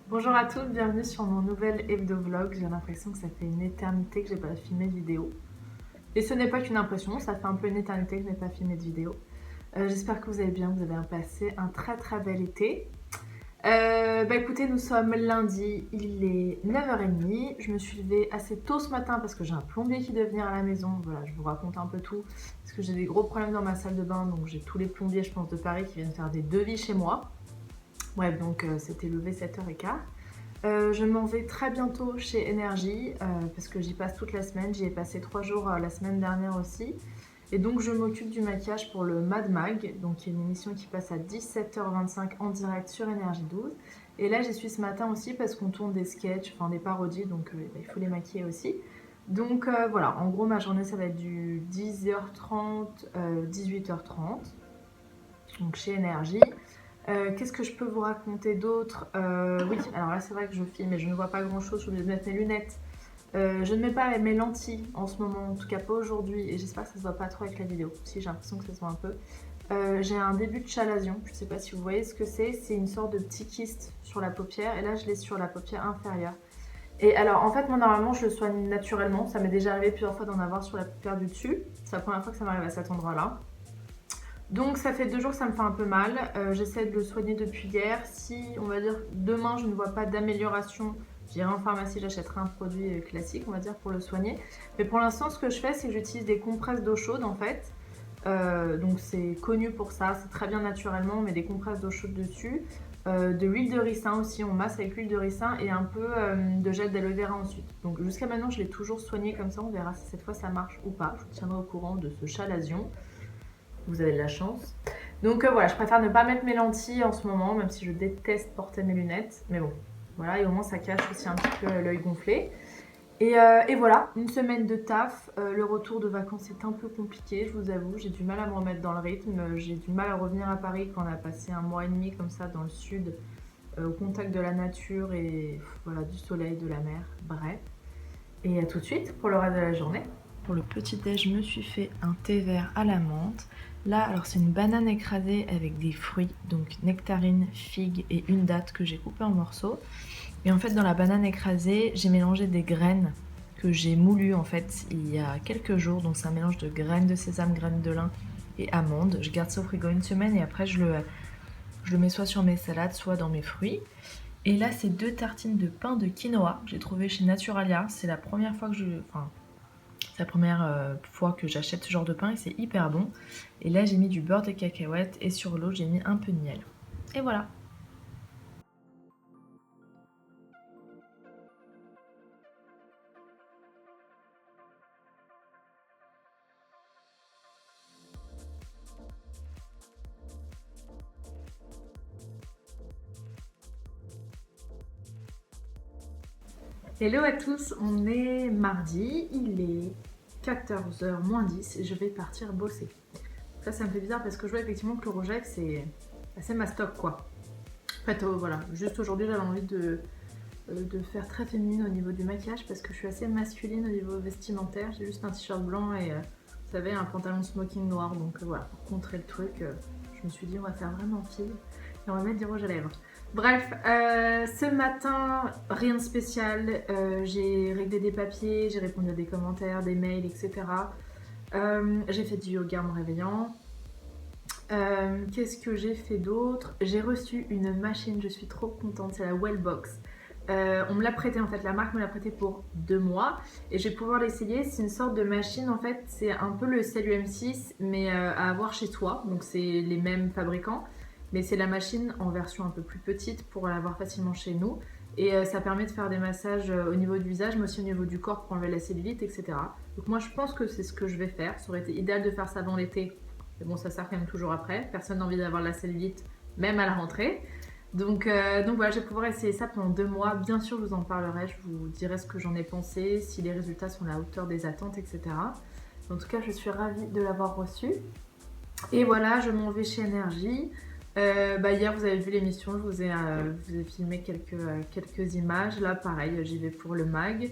Bonjour à toutes, bienvenue sur mon nouvel hebdo-vlog. J'ai l'impression que ça fait une éternité que j'ai pas filmé de vidéo. Et ce n'est pas qu'une impression, ça fait un peu une éternité que je n'ai pas filmé de vidéo. J'espère que vous allez bien, vous avez passé un très bel été. Écoutez, nous sommes lundi, il est 9h30. Je me suis levée assez tôt ce matin parce que j'ai un plombier qui devait venir à la maison. Voilà, je vous raconte un peu tout. Parce que j'ai des gros problèmes dans ma salle de bain, donc j'ai tous les plombiers, je pense, de Paris qui viennent faire des devis chez moi. Bref, donc c'était levé 7h15. Je m'en vais très bientôt chez Énergie parce que j'y passe toute la semaine. J'y ai passé 3 jours la semaine dernière aussi. Et donc je m'occupe du maquillage pour le Mad Mag, donc qui est une émission qui passe à 17h25 en direct sur Énergie 12. Et là j'y suis ce matin aussi parce qu'on tourne des sketchs, enfin des parodies, donc il faut les maquiller aussi. Donc voilà, en gros ma journée ça va être du 10h30, 18h30, donc chez Énergie. Qu'est-ce que je peux vous raconter d'autre? Oui, alors là c'est vrai que je filme et je ne vois pas grand chose, je suis obligée de mettre mes lunettes. Je ne mets pas mes lentilles en ce moment, en tout cas pas aujourd'hui, et j'espère que ça se voit pas trop avec la vidéo. Si, j'ai l'impression que ça se voit un peu. J'ai un début de chalazion, je ne sais pas si vous voyez ce que c'est une sorte de petit kyste sur la paupière, et là je l'ai sur la paupière inférieure. Et alors en fait moi normalement je le soigne naturellement, ça m'est déjà arrivé plusieurs fois d'en avoir sur la paupière du dessus, c'est la première fois que ça m'arrive à cet endroit là. Donc ça fait 2 jours que ça me fait un peu mal. J'essaie de le soigner depuis hier. Si, on va dire, demain je ne vois pas d'amélioration, j'irai en pharmacie, j'achèterai un produit classique, on va dire, pour le soigner. Mais pour l'instant, ce que je fais, c'est que j'utilise des compresses d'eau chaude en fait. Donc c'est connu pour ça, c'est très bien naturellement, on met des compresses d'eau chaude dessus. De l'huile de ricin aussi, on masse avec l'huile de ricin et un peu de gel d'aloe vera ensuite. Donc jusqu'à maintenant, je l'ai toujours soigné comme ça, on verra si cette fois ça marche ou pas. Je vous tiendrai au courant de ce chalazion. Vous avez de la chance. Donc voilà, je préfère ne pas mettre mes lentilles en ce moment, même si je déteste porter mes lunettes. Mais bon, voilà, et au moins ça cache aussi un petit peu l'œil gonflé. Et voilà, une semaine de taf. Le retour de vacances est un peu compliqué, je vous avoue. J'ai du mal à me remettre dans le rythme. J'ai du mal à revenir à Paris quand on a passé un mois et demi comme ça dans le sud, au contact de la nature et voilà, du soleil, de la mer. Bref. Et à tout de suite pour le reste de la journée. Pour le petit déj, je me suis fait un thé vert à la menthe. Là, alors c'est une banane écrasée avec des fruits, donc nectarine, figue et une date que j'ai coupée en morceaux. Et en fait, dans la banane écrasée, j'ai mélangé des graines que j'ai moulues en fait il y a quelques jours. Donc c'est un mélange de graines de sésame, graines de lin et amandes. Je garde ça au frigo une semaine et après je le mets soit sur mes salades, soit dans mes fruits. Et là, c'est 2 tartines de pain de quinoa que j'ai trouvé chez Naturalia. C'est la première fois que c'est la première fois que j'achète ce genre de pain et c'est hyper bon. Et là, j'ai mis du beurre de cacahuète et sur l'eau, j'ai mis un peu de miel. Et voilà. Hello à tous, on est mardi, il est 14h moins 10 et je vais partir bosser. Ça me fait bizarre parce que je vois effectivement que le Rogex c'est assez ma stock quoi. En fait, voilà, juste aujourd'hui j'avais envie de faire très féminine au niveau du maquillage parce que je suis assez masculine au niveau vestimentaire. J'ai juste un t-shirt blanc et vous savez un pantalon smoking noir, donc voilà, pour contrer le truc, je me suis dit on va faire vraiment fille et on va mettre du rouge à lèvres. Bref, ce matin, rien de spécial. J'ai réglé des papiers, j'ai répondu à des commentaires, des mails, etc. J'ai fait du yoga en me réveillant. Qu'est-ce que j'ai fait d'autre? J'ai reçu une machine, je suis trop contente, c'est la Wellbox. On me l'a prêté en fait, la marque me l'a prêté pour 2 mois et je vais pouvoir l'essayer. C'est une sorte de machine en fait, c'est un peu le Cellus M6 mais à avoir chez soi, donc c'est les mêmes fabricants. Mais c'est la machine en version un peu plus petite pour l'avoir facilement chez nous. Et ça permet de faire des massages au niveau du visage, mais aussi au niveau du corps pour enlever la cellulite, etc. Donc moi je pense que c'est ce que je vais faire. Ça aurait été idéal de faire ça avant l'été. Mais bon, ça sert quand même toujours après. Personne n'a envie d'avoir la cellulite, même à la rentrée. Donc voilà, je vais pouvoir essayer ça pendant 2 mois. Bien sûr, je vous en parlerai. Je vous dirai ce que j'en ai pensé, si les résultats sont à la hauteur des attentes, etc. En tout cas, je suis ravie de l'avoir reçu. Et voilà, je m'en vais chez Énergie. Hier, vous avez vu l'émission, je vous ai filmé quelques images. Là, pareil, j'y vais pour le mag.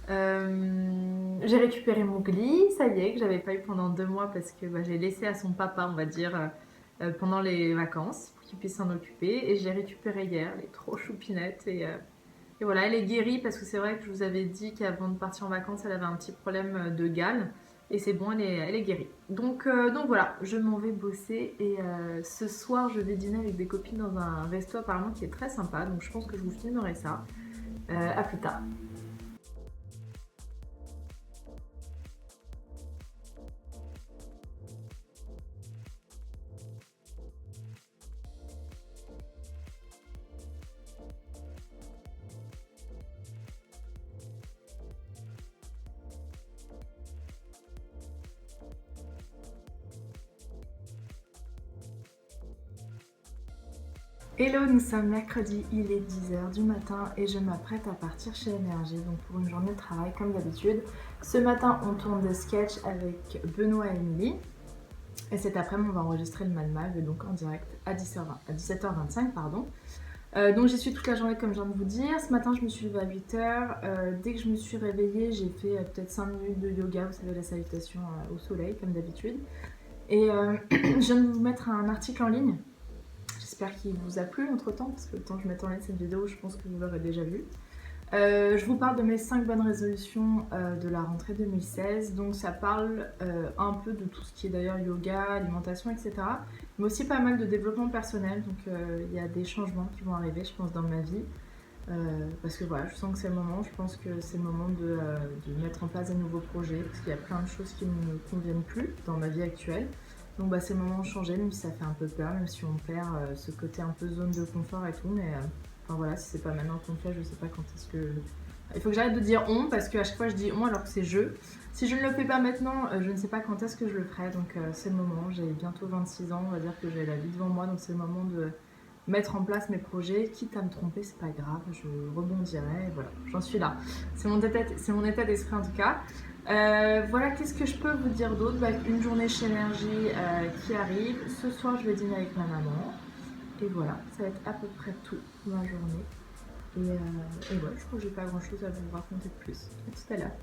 J'ai récupéré mon glis, ça y est, que j'avais pas eu pendant 2 mois parce que j'ai laissé à son papa, on va dire, pendant les vacances pour qu'il puisse s'en occuper. Et je l'ai récupérée hier, elle est trop choupinette. Et voilà, elle est guérie parce que c'est vrai que je vous avais dit qu'avant de partir en vacances, elle avait un petit problème de gale. Et c'est bon, elle est guérie. Donc voilà, je m'en vais bosser. Et ce soir, je vais dîner avec des copines dans un resto apparemment qui est très sympa. Donc je pense que je vous filmerai ça. À plus tard. Hello, nous sommes mercredi, il est 10h du matin et je m'apprête à partir chez Énergie, donc pour une journée de travail comme d'habitude. Ce matin, on tourne des sketchs avec Benoît et Émilie. Et cet après-midi, on va enregistrer le Mad Mag, donc en direct à 17h25, pardon. Donc j'y suis toute la journée comme je viens de vous dire. Ce matin, je me suis levée à 8h. Dès que je me suis réveillée, j'ai fait peut-être 5 minutes de yoga, vous savez, la salutation au soleil, comme d'habitude. Et je viens de vous mettre un article en ligne. J'espère qu'il vous a plu entre temps, parce que le temps que je mette en ligne cette vidéo, je pense que vous l'aurez déjà vu. Je vous parle de mes 5 bonnes résolutions de la rentrée 2016. Donc ça parle un peu de tout ce qui est d'ailleurs yoga, alimentation, etc. Mais aussi pas mal de développement personnel. Donc il y a des changements qui vont arriver, je pense, dans ma vie. Parce que voilà, je sens que c'est le moment. Je pense que c'est le moment de mettre en place des nouveaux projets. Parce qu'il y a plein de choses qui ne me conviennent plus dans ma vie actuelle. Donc bah, c'est le moment de changer, même si ça fait un peu peur, même si on perd ce côté un peu zone de confort et tout. Mais enfin voilà, si c'est pas maintenant qu'on le fait, je sais pas quand est-ce que... Il faut que j'arrête de dire on, parce qu'à chaque fois je dis on alors que c'est je. Si je ne le fais pas maintenant, je ne sais pas quand est-ce que je le ferai. Donc c'est le moment, j'ai bientôt 26 ans, on va dire que j'ai la vie devant moi. Donc c'est le moment de mettre en place mes projets. Quitte à me tromper, c'est pas grave, je rebondirai. Et voilà, j'en suis là. C'est mon état d'esprit en tout cas. Voilà, qu'est-ce que je peux vous dire d'autre? Une journée chez Énergie qui arrive. Ce soir, je vais dîner avec ma maman. Et voilà, ça va être à peu près tout ma journée. Et voilà, je crois que j'ai pas grand chose à vous raconter de plus. À tout à l'heure.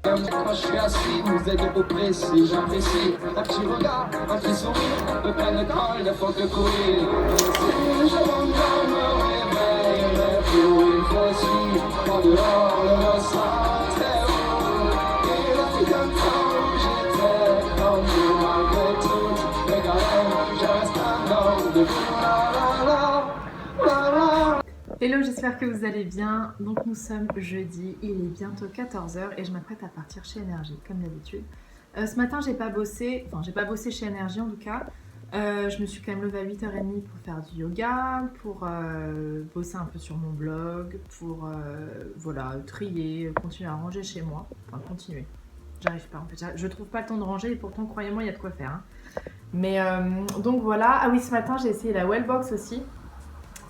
Quand je suis assis, vous êtes oppressés, j'apprécie un petit regard, un petit sourire, de pleine école, de faut que courir. Si je m'endors, me réveille, pour une fois si, en dehors, le sera très haut. Et la vie d'un temps où j'étais, comme vous, malgré tout, mais quand même, je reste un homme de vous, la la la, la la. Hello, j'espère que vous allez bien. Donc nous sommes jeudi, il est bientôt 14h et je m'apprête à partir chez Énergie, comme d'habitude. Ce matin, j'ai pas bossé chez Énergie en tout cas. Je me suis quand même levée à 8h30 pour faire du yoga, pour bosser un peu sur mon blog, pour voilà, trier, continuer à ranger chez moi. Enfin, continuer. J'arrive pas en fait. Je trouve pas le temps de ranger et pourtant, croyez-moi, il y a de quoi faire. Hein. Mais donc voilà. Ah oui, ce matin, j'ai essayé la Wellbox aussi.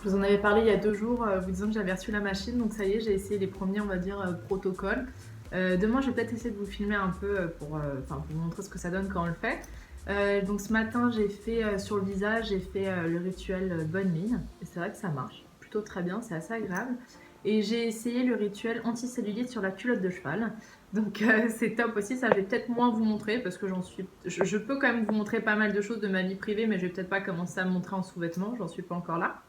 Je vous en avais parlé il y a 2 jours, vous disant que j'avais reçu la machine, donc ça y est, j'ai essayé les premiers, on va dire, protocoles. Demain, je vais peut-être essayer de vous filmer un peu pour vous montrer ce que ça donne quand on le fait. Donc ce matin, j'ai fait sur le visage, j'ai fait le rituel bonne mine, et c'est vrai que ça marche plutôt très bien, c'est assez agréable. Et j'ai essayé le rituel anticellulite sur la culotte de cheval, donc c'est top aussi, ça je vais peut-être moins vous montrer, parce que je peux quand même vous montrer pas mal de choses de ma vie privée, mais je vais peut-être pas commencer à me montrer en sous-vêtements, j'en suis pas encore là.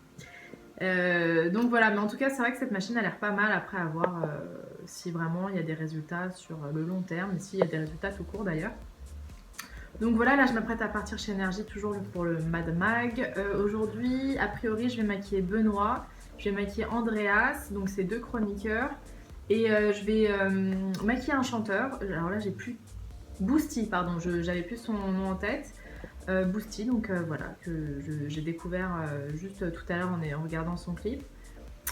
Donc voilà, mais en tout cas c'est vrai que cette machine a l'air pas mal après à voir si vraiment il y a des résultats sur le long terme, et s'il y a des résultats tout court d'ailleurs. Donc voilà, là je m'apprête à partir chez Énergie toujours pour le Mad Mag. Aujourd'hui, a priori je vais maquiller Benoît, je vais maquiller Andreas, donc c'est 2 chroniqueurs, et je vais maquiller un chanteur. Alors là j'ai plus... Boosty, pardon, j'avais plus son nom en tête. Boosty, donc voilà, que j'ai découvert juste tout à l'heure en regardant son clip.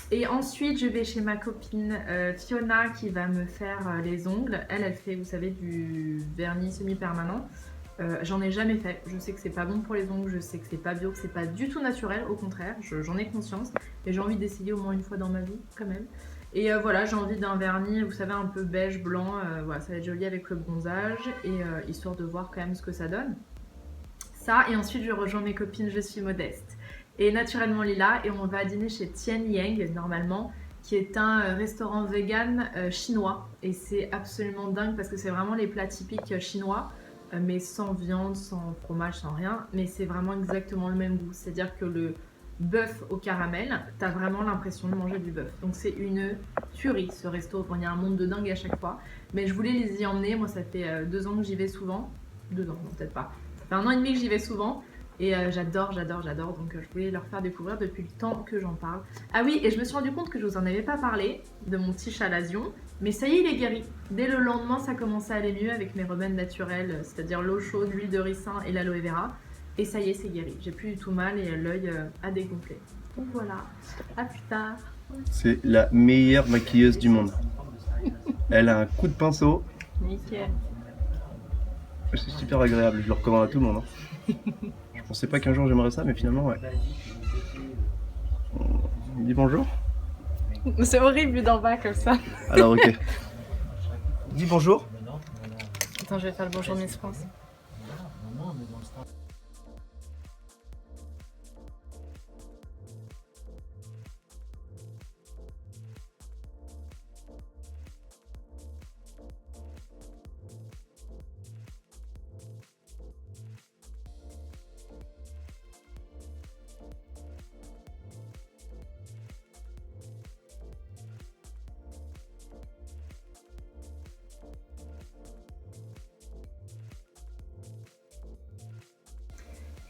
Et ensuite, je vais chez ma copine Fiona qui va me faire les ongles. Elle fait, vous savez, du vernis semi-permanent. J'en ai jamais fait. Je sais que c'est pas bon pour les ongles, je sais que c'est pas bio, que c'est pas du tout naturel, au contraire, j'en ai conscience. Et j'ai envie d'essayer au moins une fois dans ma vie, quand même. Et voilà, j'ai envie d'un vernis, vous savez, un peu beige, blanc. Voilà, ça va être joli avec le bronzage. Et histoire de voir quand même ce que ça donne. Ça, et ensuite je rejoins mes copines, je suis modeste. Et naturellement Lila, et on va dîner chez Tian Yang, normalement, qui est un restaurant vegan chinois. Et c'est absolument dingue parce que c'est vraiment les plats typiques chinois, mais sans viande, sans fromage, sans rien. Mais c'est vraiment exactement le même goût. C'est-à-dire que le bœuf au caramel, t'as vraiment l'impression de manger du bœuf. Donc c'est une tuerie ce resto. Bon, il y a un monde de dingue à chaque fois. Mais je voulais les y emmener. Moi, ça fait 2 ans que j'y vais souvent. 2 ans, non, peut-être pas. Ça fait 1 an et demi que j'y vais souvent. Et j'adore. Donc je voulais leur faire découvrir depuis le temps que j'en parle. Ah oui, et je me suis rendu compte que je vous en avais pas parlé de mon petit chalazion. Mais ça y est, il est guéri. Dès le lendemain, ça commençait à aller mieux avec mes remèdes naturels, c'est-à-dire l'eau chaude, l'huile de ricin et l'aloe vera. Et ça y est, c'est guéri. J'ai plus du tout mal et l'œil a dégonflé. Donc voilà, à plus tard. C'est la meilleure maquilleuse du monde. Elle a un coup de pinceau. Nickel. C'est super agréable, je le recommande à tout le monde. Hein. Je pensais pas qu'un jour j'aimerais ça, mais finalement, ouais. On dit bonjour. C'est horrible vu d'en bas comme ça. Alors, ok. Dis bonjour. Attends, je vais faire le bonjour Miss France.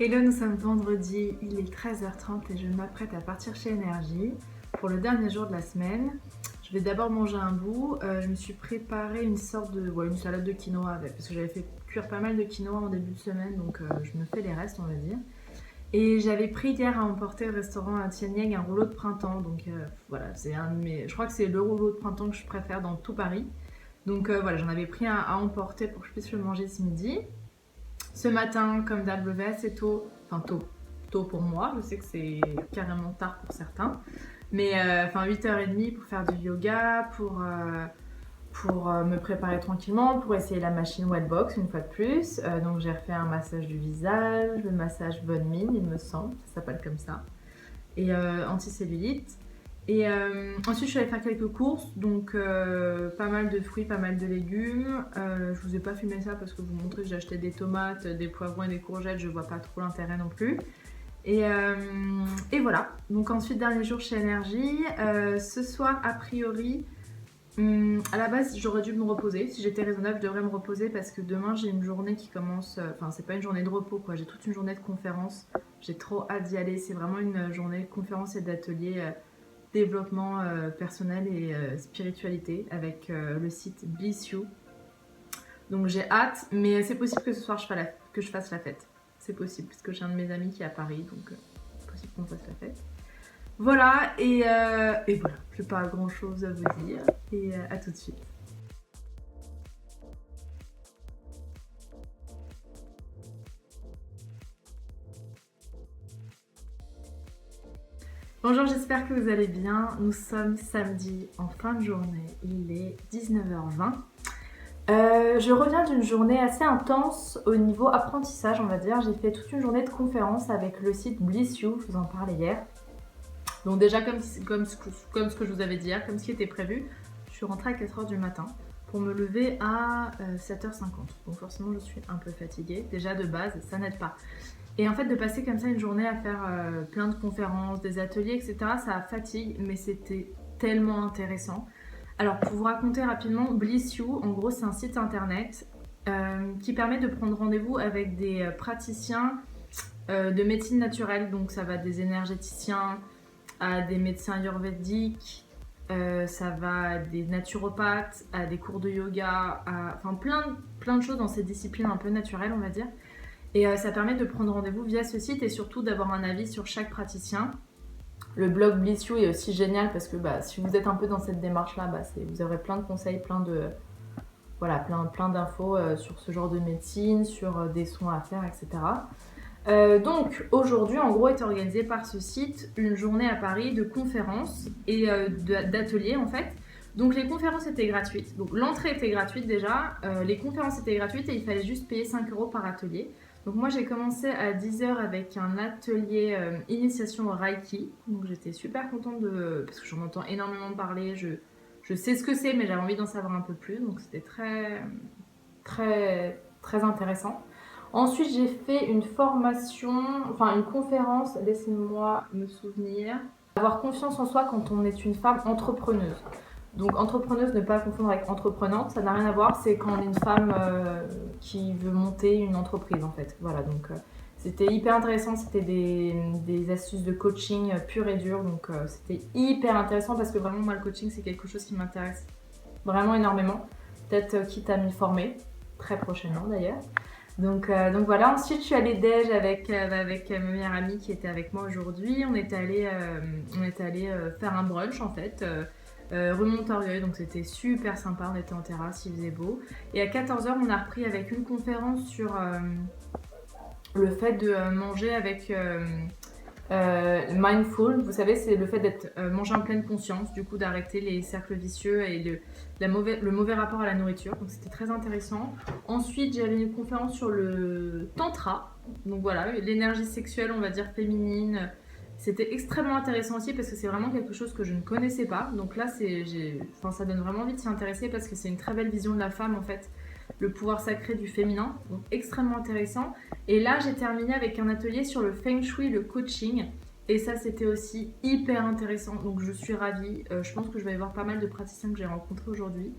Hello, nous sommes vendredi, il est 13h30 et je m'apprête à partir chez Énergie pour le dernier jour de la semaine. Je vais d'abord manger un bout. Je me suis préparé une sorte de une salade de quinoa avec, parce que j'avais fait cuire pas mal de quinoa en début de semaine, donc je me fais les restes, on va dire. Et j'avais pris hier à emporter au restaurant à Tian Yang un rouleau de printemps, donc voilà, c'est un de mes, je crois que c'est le rouleau de printemps que je préfère dans tout Paris. Donc voilà, j'en avais pris un à emporter pour que je puisse le manger ce midi. Ce matin, comme d'hab, levé assez tôt, enfin tôt pour moi, je sais que c'est carrément tard pour certains, mais 8h30 pour faire du yoga, pour me préparer tranquillement, pour essayer la machine Wetbox une fois de plus. Donc j'ai refait un massage du visage, le massage bonne mine, il me semble, ça s'appelle comme ça, et anticellulite. Et ensuite je suis allée faire quelques courses, donc pas mal de fruits, pas mal de légumes. Je vous ai pas filmé ça parce que vous montrer que j'ai acheté des tomates, des poivrons et des courgettes, je vois pas trop l'intérêt non plus. Et voilà, donc ensuite dernier jour chez Énergie. Ce soir a priori, à la base j'aurais dû me reposer, si j'étais raisonnable je devrais me reposer parce que demain j'ai une journée qui commence, enfin c'est pas une journée de repos quoi, j'ai toute une journée de conférence, j'ai trop hâte d'y aller, c'est vraiment une journée de conférence et d'atelier. Développement personnel et spiritualité avec le site Bliss You. Donc j'ai hâte, mais c'est possible que ce soir que je fasse la fête. C'est possible, parce que j'ai un de mes amis qui est à Paris, donc c'est possible qu'on fasse la fête. Voilà, et voilà, j'ai pas grand chose à vous dire, et à tout de suite. Bonjour, j'espère que vous allez bien. Nous sommes samedi en fin de journée, il est 19h20. Je reviens d'une journée assez intense au niveau apprentissage, on va dire. J'ai fait toute une journée de conférence avec le site Bliss You, je vous en parlais hier. Donc déjà, comme ce que je vous avais dit hier, comme ce qui était prévu, je suis rentrée à 4h du matin pour me lever à 7h50. Donc forcément, je suis un peu fatiguée. Déjà de base, ça n'aide pas. Et en fait, de passer comme ça une journée à faire plein de conférences, des ateliers, etc., ça fatigue, mais c'était tellement intéressant. Alors, pour vous raconter rapidement, Bliss You, en gros, c'est un site internet qui permet de prendre rendez-vous avec des praticiens de médecine naturelle. Donc, ça va des énergéticiens à des médecins ayurvédiques, ça va à des naturopathes, à des cours de yoga, enfin plein de choses dans ces disciplines un peu naturelles, on va dire. Et ça permet de prendre rendez-vous via ce site et surtout d'avoir un avis sur chaque praticien. Le blog Bliss You est aussi génial parce que si vous êtes un peu dans cette démarche-là, vous aurez plein de conseils, plein voilà, plein d'infos sur ce genre de médecine, sur des soins à faire, etc. Donc aujourd'hui, en gros, est organisée par ce site une journée à Paris de conférences et d'ateliers en fait. Donc les conférences étaient gratuites, donc l'entrée était gratuite déjà, les conférences étaient gratuites et il fallait juste payer 5 € par atelier. Donc moi j'ai commencé à 10 h avec un atelier initiation au Reiki, donc j'étais super contente parce que j'en entends énormément parler, je sais ce que c'est mais j'avais envie d'en savoir un peu plus, donc c'était très intéressant. Ensuite j'ai fait une conférence, laissez-moi me souvenir, avoir confiance en soi quand on est une femme entrepreneuse. Donc entrepreneuse, ne pas confondre avec entreprenante, ça n'a rien à voir, c'est quand on est une femme qui veut monter une entreprise en fait. Voilà, donc c'était hyper intéressant, c'était des astuces de coaching pur et dur, donc c'était hyper intéressant parce que vraiment moi le coaching c'est quelque chose qui m'intéresse vraiment énormément. Peut-être quitte à m'y former, très prochainement d'ailleurs. Donc voilà, ensuite je suis allée déj avec ma meilleure amie qui était avec moi aujourd'hui, on est allé faire un brunch en fait. Rue Montorgueil, donc c'était super sympa, on était en terrasse, il faisait beau. Et à 14 h, on a repris avec une conférence sur le fait de manger avec mindful. Vous savez, c'est le fait d'être manger en pleine conscience, du coup d'arrêter les cercles vicieux et le mauvais rapport à la nourriture. Donc c'était très intéressant. Ensuite, j'avais une conférence sur le tantra. Donc voilà, l'énergie sexuelle, on va dire féminine. C'était extrêmement intéressant aussi parce que c'est vraiment quelque chose que je ne connaissais pas. Donc là, ça donne vraiment envie de s'y intéresser parce que c'est une très belle vision de la femme en fait. Le pouvoir sacré du féminin, donc extrêmement intéressant. Et là, j'ai terminé avec un atelier sur le Feng Shui, le coaching. Et ça, c'était aussi hyper intéressant. Donc je suis ravie. Je pense que je vais avoir pas mal de praticiens que j'ai rencontrés aujourd'hui.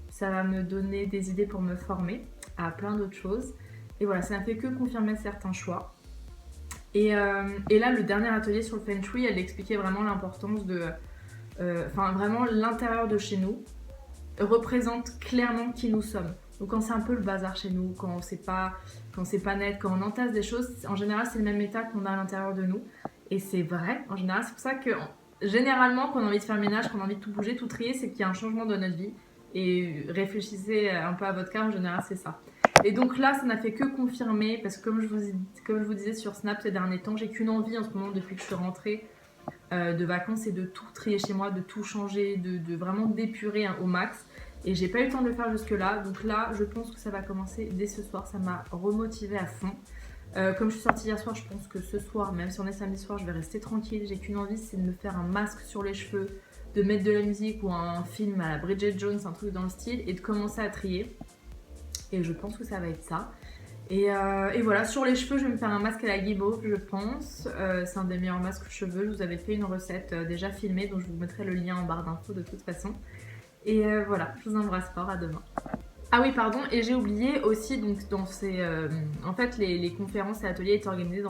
Ça va me donner des idées pour me former à plein d'autres choses. Et voilà, ça n'a fait que confirmer certains choix. Et là, le dernier atelier sur le Feng Shui, elle expliquait vraiment l'importance de... vraiment l'intérieur de chez nous représente clairement qui nous sommes. Donc quand c'est un peu le bazar chez nous, quand c'est pas net, quand on entasse des choses, en général c'est le même état qu'on a à l'intérieur de nous. Et c'est vrai, en général, c'est pour ça que généralement quand on a envie de faire le ménage, quand on a envie de tout bouger, tout trier, c'est qu'il y a un changement dans notre vie. Et réfléchissez un peu à votre cas, en général c'est ça. Et donc là, ça n'a fait que confirmer, parce que comme je vous disais sur Snap ces derniers temps, j'ai qu'une envie en ce moment depuis que je suis rentrée de vacances, c'est de tout trier chez moi, de tout changer, de vraiment d'épurer au max. Et j'ai pas eu le temps de le faire jusque là, donc là, je pense que ça va commencer dès ce soir, ça m'a remotivée à fond. Comme je suis sortie hier soir, je pense que ce soir, même si on est samedi soir, je vais rester tranquille. J'ai qu'une envie, c'est de me faire un masque sur les cheveux, de mettre de la musique ou un film à la Bridget Jones, un truc dans le style, et de commencer à trier. Et je pense que ça va être ça. Et voilà, sur les cheveux, je vais me faire un masque à la guimauve, je pense. C'est un des meilleurs masques cheveux. Je vous avais fait une recette déjà filmée, donc je vous mettrai le lien en barre d'infos de toute façon. Et voilà, je vous embrasse fort, à demain. Ah oui, pardon, et j'ai oublié aussi, donc dans en fait, les conférences et ateliers étaient organisés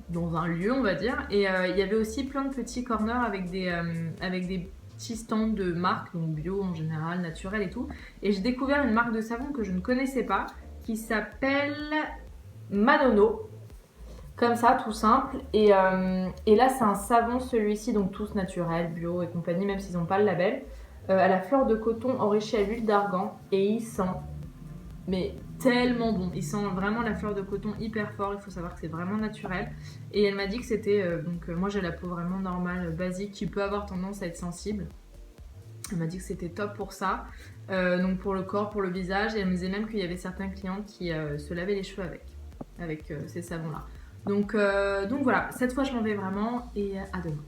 dans un lieu, on va dire. Et il y avait aussi plein de petits corners avec des petits stands de marques, donc bio en général, naturel et tout. Et j'ai découvert une marque de savon que je ne connaissais pas, qui s'appelle Manono. Comme ça, tout simple. Et là, c'est un savon, celui-ci, donc tous naturels, bio et compagnie, même s'ils n'ont pas le label. À la fleur de coton enrichie à l'huile d'argan. Et il sent, mais tellement bon. Il sent vraiment la fleur de coton hyper fort. Il faut savoir que c'est vraiment naturel. Et elle m'a dit que c'était... moi, j'ai la peau vraiment normale, basique, qui peut avoir tendance à être sensible. Elle m'a dit que c'était top pour ça. Donc pour le corps, pour le visage. Et elle me disait même qu'il y avait certains clients qui se lavaient les cheveux avec ces savons-là. Donc voilà, cette fois je m'en vais vraiment et à demain.